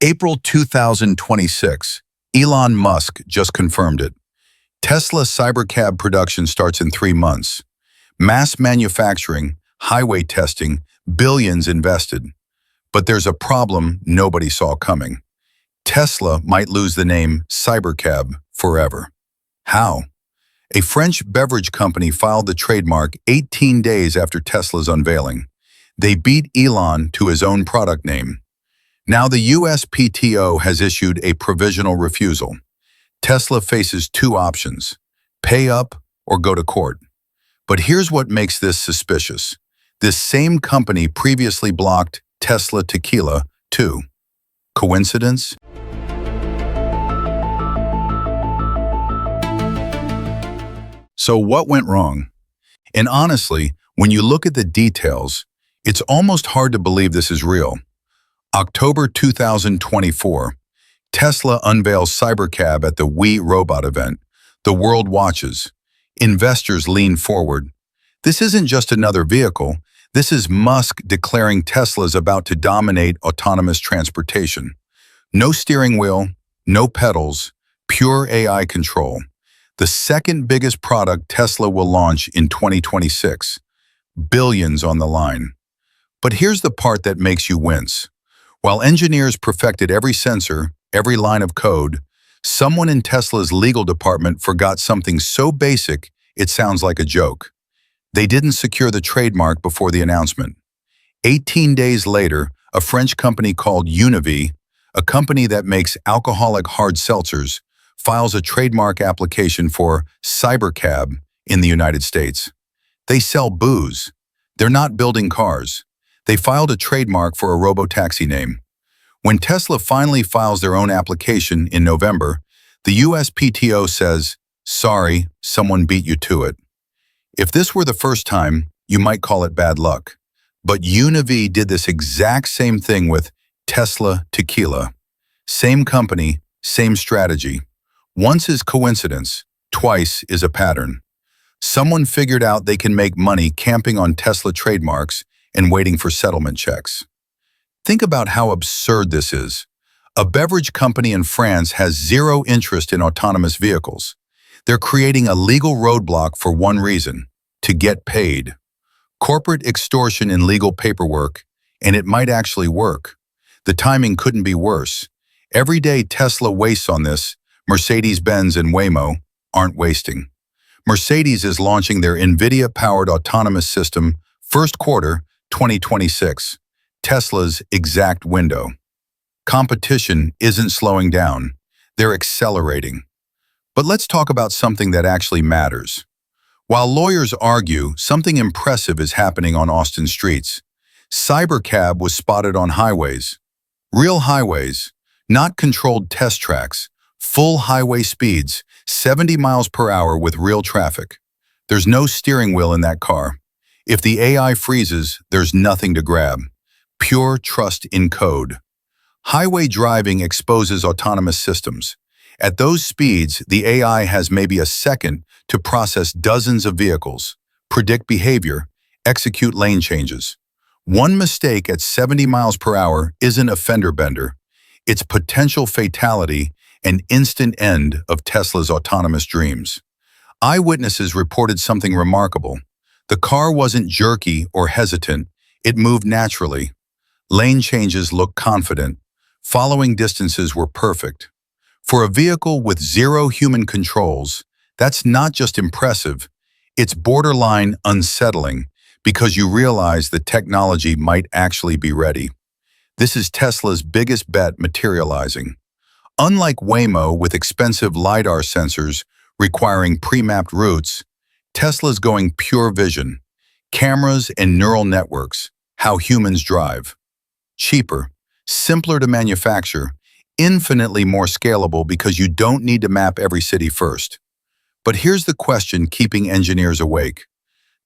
April 2026. Elon Musk just confirmed it. Tesla Cybercab production starts in 3 months. Mass manufacturing, highway testing, billions invested. But there's a problem nobody saw coming. Tesla might lose the name Cybercab forever. How? A French beverage company filed the trademark 18 days after Tesla's unveiling. They beat Elon to his own product name. Now the USPTO has issued a provisional refusal. Tesla faces 2 options: pay up or go to court. But here's what makes this suspicious. This same company previously blocked Tesla Tequila, too. Coincidence? So what went wrong? And honestly, when you look at the details, it's almost hard to believe this is real. October 2024, Tesla unveils Cybercab at the We Robot event. The world watches. Investors lean forward. This isn't just another vehicle. This is Musk declaring Tesla's about to dominate autonomous transportation. No steering wheel, no pedals, pure AI control. The second biggest product Tesla will launch in 2026. Billions on the line. But here's the part that makes you wince. While engineers perfected every sensor, every line of code, someone in Tesla's legal department forgot something so basic it sounds like a joke. They didn't secure the trademark before the announcement. 18 days later, a French company called Univi, a company that makes alcoholic hard seltzers, files a trademark application for Cybercab in the United States. They sell booze. They're not building cars. They filed a trademark for a robotaxi name. When Tesla finally files their own application in November, the USPTO says, "Sorry, someone beat you to it." If this were the first time, you might call it bad luck. But Univi did this exact same thing with Tesla Tequila. Same company, same strategy. Once is coincidence, twice is a pattern. Someone figured out they can make money camping on Tesla trademarks and waiting for settlement checks. Think about how absurd this is. A beverage company in France has zero interest in autonomous vehicles. They're creating a legal roadblock for one reason: to get paid. Corporate extortion in legal paperwork, and it might actually work. The timing couldn't be worse. Every day Tesla wastes on this, Mercedes-Benz and Waymo aren't wasting. Mercedes is launching their NVIDIA-powered autonomous system first quarter 2026, Tesla's exact window. Competition isn't slowing down, they're accelerating. But let's talk about something that actually matters. While lawyers argue, something impressive is happening on Austin streets. Cybercab was spotted on highways. Real highways, not controlled test tracks, full highway speeds, 70 miles per hour with real traffic. There's no steering wheel in that car. If the AI freezes, there's nothing to grab. Pure trust in code. Highway driving exposes autonomous systems. At those speeds, the AI has maybe a second to process dozens of vehicles, predict behavior, execute lane changes. One mistake at 70 miles per hour isn't a fender bender. It's potential fatality and instant end of Tesla's autonomous dreams. Eyewitnesses reported something remarkable. The car wasn't jerky or hesitant, it moved naturally. Lane changes looked confident. Following distances were perfect. For a vehicle with zero human controls, that's not just impressive, it's borderline unsettling because you realize the technology might actually be ready. This is Tesla's biggest bet materializing. Unlike Waymo with expensive LiDAR sensors requiring pre-mapped routes, Tesla's going pure vision, cameras and neural networks, how humans drive. Cheaper, simpler to manufacture, infinitely more scalable because you don't need to map every city first. But here's the question keeping engineers awake.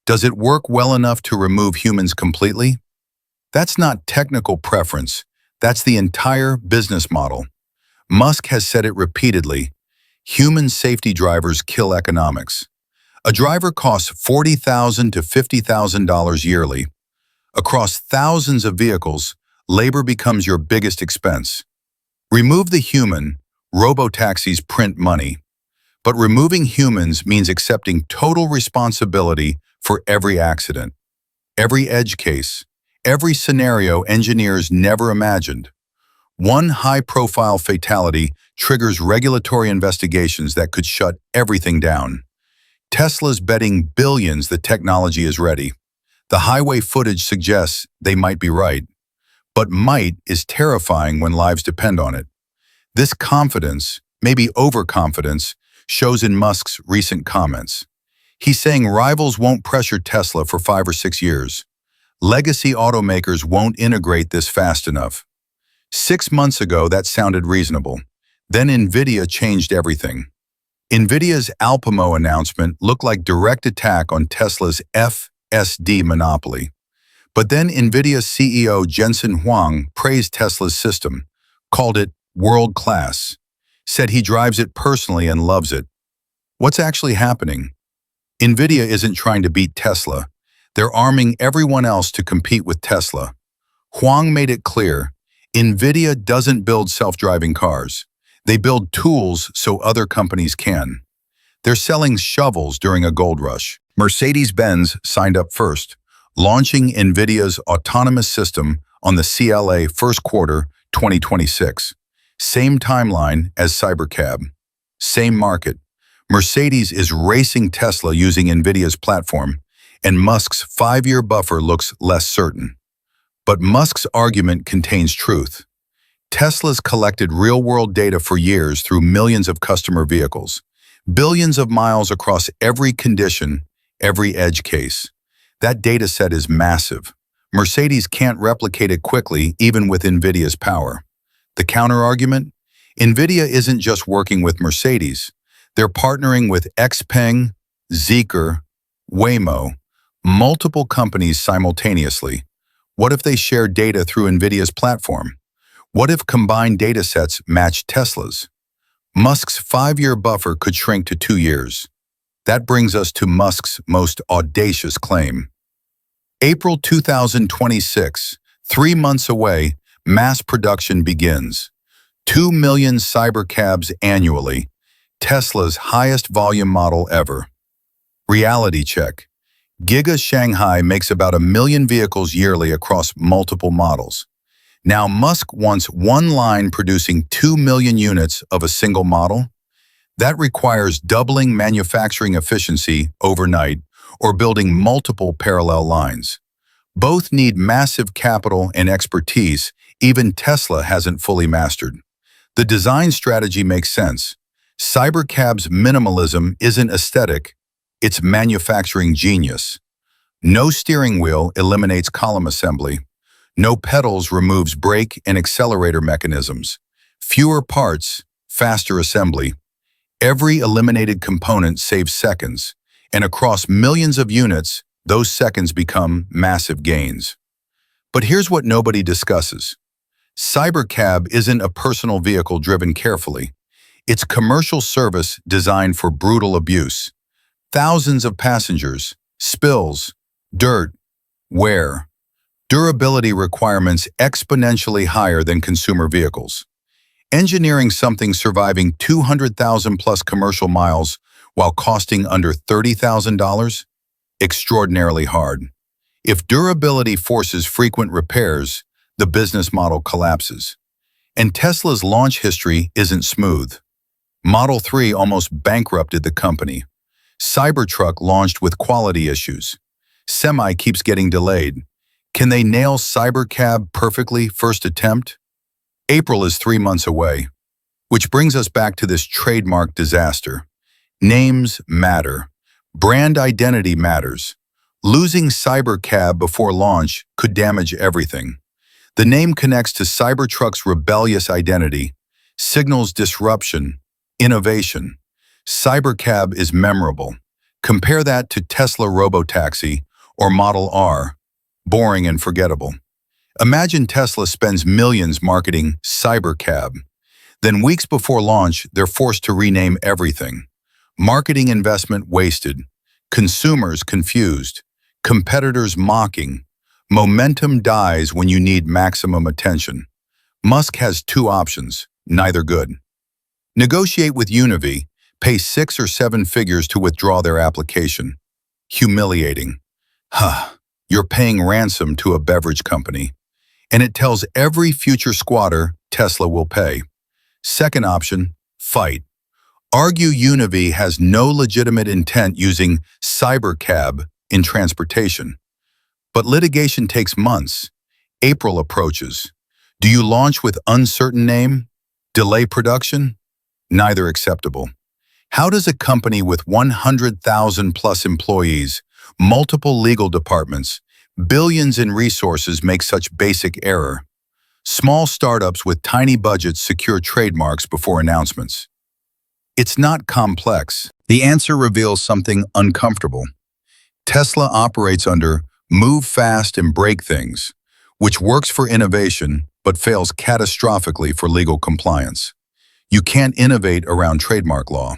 Does it work well enough to remove humans completely? That's not technical preference, that's the entire business model. Musk has said it repeatedly, human safety drivers kill economics. A driver costs $40,000 to $50,000 yearly. Across thousands of vehicles, labor becomes your biggest expense. Remove the human, robotaxis print money. But removing humans means accepting total responsibility for every accident, every edge case, every scenario engineers never imagined. One high-profile fatality triggers regulatory investigations that could shut everything down. Tesla's betting billions the technology is ready. The highway footage suggests they might be right. But might is terrifying when lives depend on it. This confidence, maybe overconfidence, shows in Musk's recent comments. He's saying rivals won't pressure Tesla for 5 or 6 years. Legacy automakers won't integrate this fast enough. 6 months ago, that sounded reasonable. Then NVIDIA changed everything. NVIDIA's Alpamo announcement looked like direct attack on Tesla's FSD monopoly. But then NVIDIA CEO Jensen Huang praised Tesla's system, called it world-class, said he drives it personally and loves it. What's actually happening? NVIDIA isn't trying to beat Tesla. They're arming everyone else to compete with Tesla. Huang made it clear, NVIDIA doesn't build self-driving cars. They build tools so other companies can. They're selling shovels during a gold rush. Mercedes-Benz signed up first, launching NVIDIA's autonomous system on the CLA first quarter 2026. Same timeline as Cybercab. Same market. Mercedes is racing Tesla using NVIDIA's platform, and Musk's 5-year buffer looks less certain. But Musk's argument contains truth. Tesla's collected real-world data for years through millions of customer vehicles, billions of miles across every condition, every edge case. That data set is massive. Mercedes can't replicate it quickly, even with NVIDIA's power. The counter-argument? NVIDIA isn't just working with Mercedes. They're partnering with XPeng, Zeekr, Waymo, multiple companies simultaneously. What if they share data through NVIDIA's platform? What if combined data sets match Tesla's? Musk's 5-year buffer could shrink to 2 years. That brings us to Musk's most audacious claim. April 2026, 3 months away, mass production begins. 2 million Cybercabs annually, Tesla's highest volume model ever. Reality check. Giga Shanghai makes about 1 million vehicles yearly across multiple models. Now Musk wants one line producing 2 million units of a single model. That requires doubling manufacturing efficiency overnight or building multiple parallel lines. Both need massive capital and expertise even Tesla hasn't fully mastered. The design strategy makes sense. Cybercab's minimalism isn't aesthetic, it's manufacturing genius. No steering wheel eliminates column assembly. No pedals removes brake and accelerator mechanisms. Fewer parts, faster assembly. Every eliminated component saves seconds, and across millions of units, those seconds become massive gains. But here's what nobody discusses. Cybercab isn't a personal vehicle driven carefully. It's commercial service designed for brutal abuse. Thousands of passengers, spills, dirt, wear. Durability requirements exponentially higher than consumer vehicles. Engineering something surviving 200,000 plus commercial miles while costing under $30,000? Extraordinarily hard. If durability forces frequent repairs, the business model collapses. And Tesla's launch history isn't smooth. Model 3 almost bankrupted the company. Cybertruck launched with quality issues. Semi keeps getting delayed. Can they nail Cybercab perfectly first attempt? April is 3 months away. Which brings us back to this trademark disaster. Names matter. Brand identity matters. Losing Cybercab before launch could damage everything. The name connects to Cybertruck's rebellious identity, signals disruption, innovation. Cybercab is memorable. Compare that to Tesla Robotaxi or Model R, boring and forgettable. Imagine Tesla spends millions marketing Cybercab. Then weeks before launch, they're forced to rename everything. Marketing investment wasted, consumers confused, competitors mocking. Momentum dies when you need maximum attention. Musk has 2 options. Neither good. Negotiate with Univ, pay 6 or 7 figures to withdraw their application. Humiliating. You're paying ransom to a beverage company, and it tells every future squatter Tesla will pay. Second option, fight. Argue Univ has no legitimate intent using Cybercab in transportation. But litigation takes months. April approaches. Do you launch with uncertain name? Delay production? Neither acceptable. How does a company with 100,000 plus employees, multiple legal departments, billions in resources make such basic error? Small startups with tiny budgets secure trademarks before announcements. It's not complex. The answer reveals something uncomfortable. Tesla operates under move fast and break things, which works for innovation but fails catastrophically for legal compliance. You can't innovate around trademark law.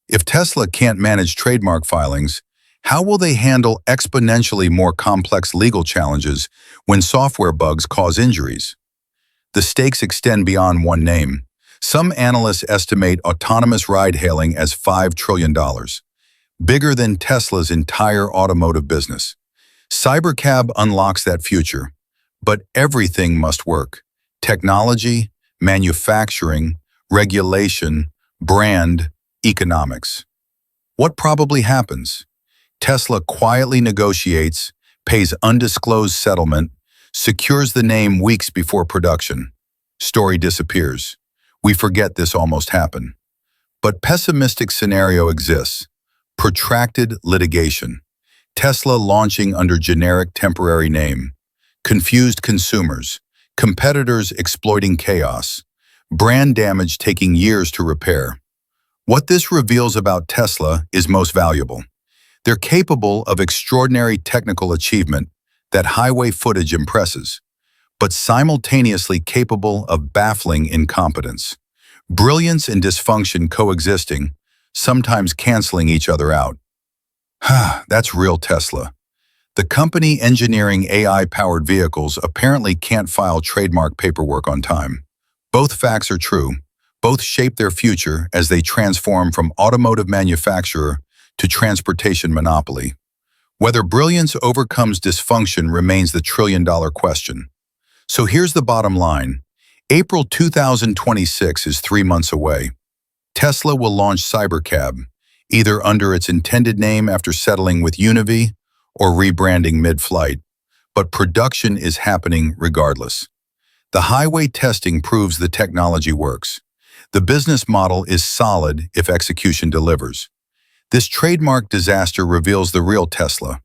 If Tesla can't manage trademark filings, how will they handle exponentially more complex legal challenges when software bugs cause injuries? The stakes extend beyond one name. Some analysts estimate autonomous ride-hailing as $5 trillion, bigger than Tesla's entire automotive business. Cybercab unlocks that future, but everything must work. Technology, manufacturing, regulation, brand, economics. What probably happens? Tesla quietly negotiates, pays undisclosed settlement, secures the name weeks before production. Story disappears. We forget this almost happened. But pessimistic scenario exists. Protracted litigation. Tesla launching under generic temporary name. Confused consumers. Competitors exploiting chaos. Brand damage taking years to repair. What this reveals about Tesla is most valuable. They're capable of extraordinary technical achievement that highway footage impresses, but simultaneously capable of baffling incompetence. Brilliance and dysfunction coexisting, sometimes canceling each other out. That's real Tesla. The company engineering AI-powered vehicles apparently can't file trademark paperwork on time. Both facts are true. Both shape their future as they transform from automotive manufacturer to transportation monopoly. Whether brilliance overcomes dysfunction remains the trillion-dollar question. So here's the bottom line. April 2026 is 3 months away. Tesla will launch Cybercab, either under its intended name after settling with Univ or rebranding mid-flight. But production is happening regardless. The highway testing proves the technology works. The business model is solid if execution delivers. This trademark disaster reveals the real Tesla.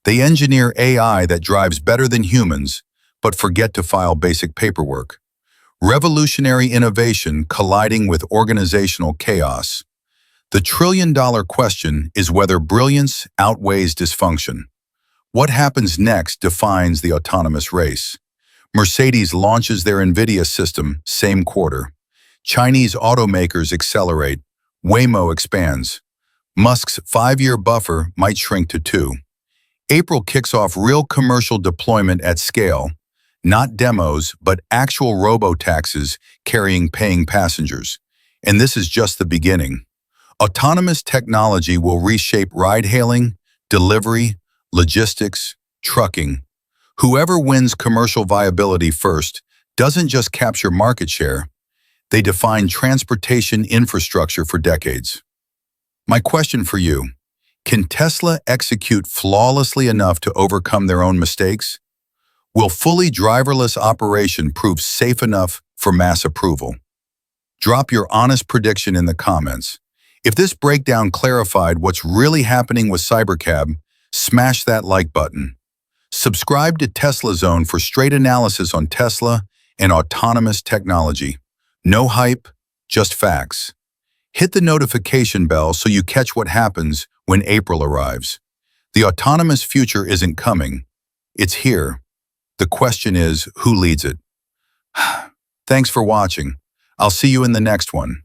They engineer AI that drives better than humans, but forget to file basic paperwork. Revolutionary innovation colliding with organizational chaos. The trillion-dollar question is whether brilliance outweighs dysfunction. What happens next defines the autonomous race. Mercedes launches their NVIDIA system same quarter. Chinese automakers accelerate. Waymo expands. Musk's 5-year buffer might shrink to 2. April kicks off real commercial deployment at scale, not demos, but actual robo-taxis carrying paying passengers. And this is just the beginning. Autonomous technology will reshape ride-hailing, delivery, logistics, trucking. Whoever wins commercial viability first doesn't just capture market share, they define transportation infrastructure for decades. My question for you, can Tesla execute flawlessly enough to overcome their own mistakes? Will fully driverless operation prove safe enough for mass approval? Drop your honest prediction in the comments. If this breakdown clarified what's really happening with Cybercab, smash that like button. Subscribe to Tesla Zone for straight analysis on Tesla and autonomous technology. No hype, just facts. Hit the notification bell so you catch what happens when April arrives. The autonomous future isn't coming. It's here. The question is, who leads it? Thanks for watching. I'll see you in the next one.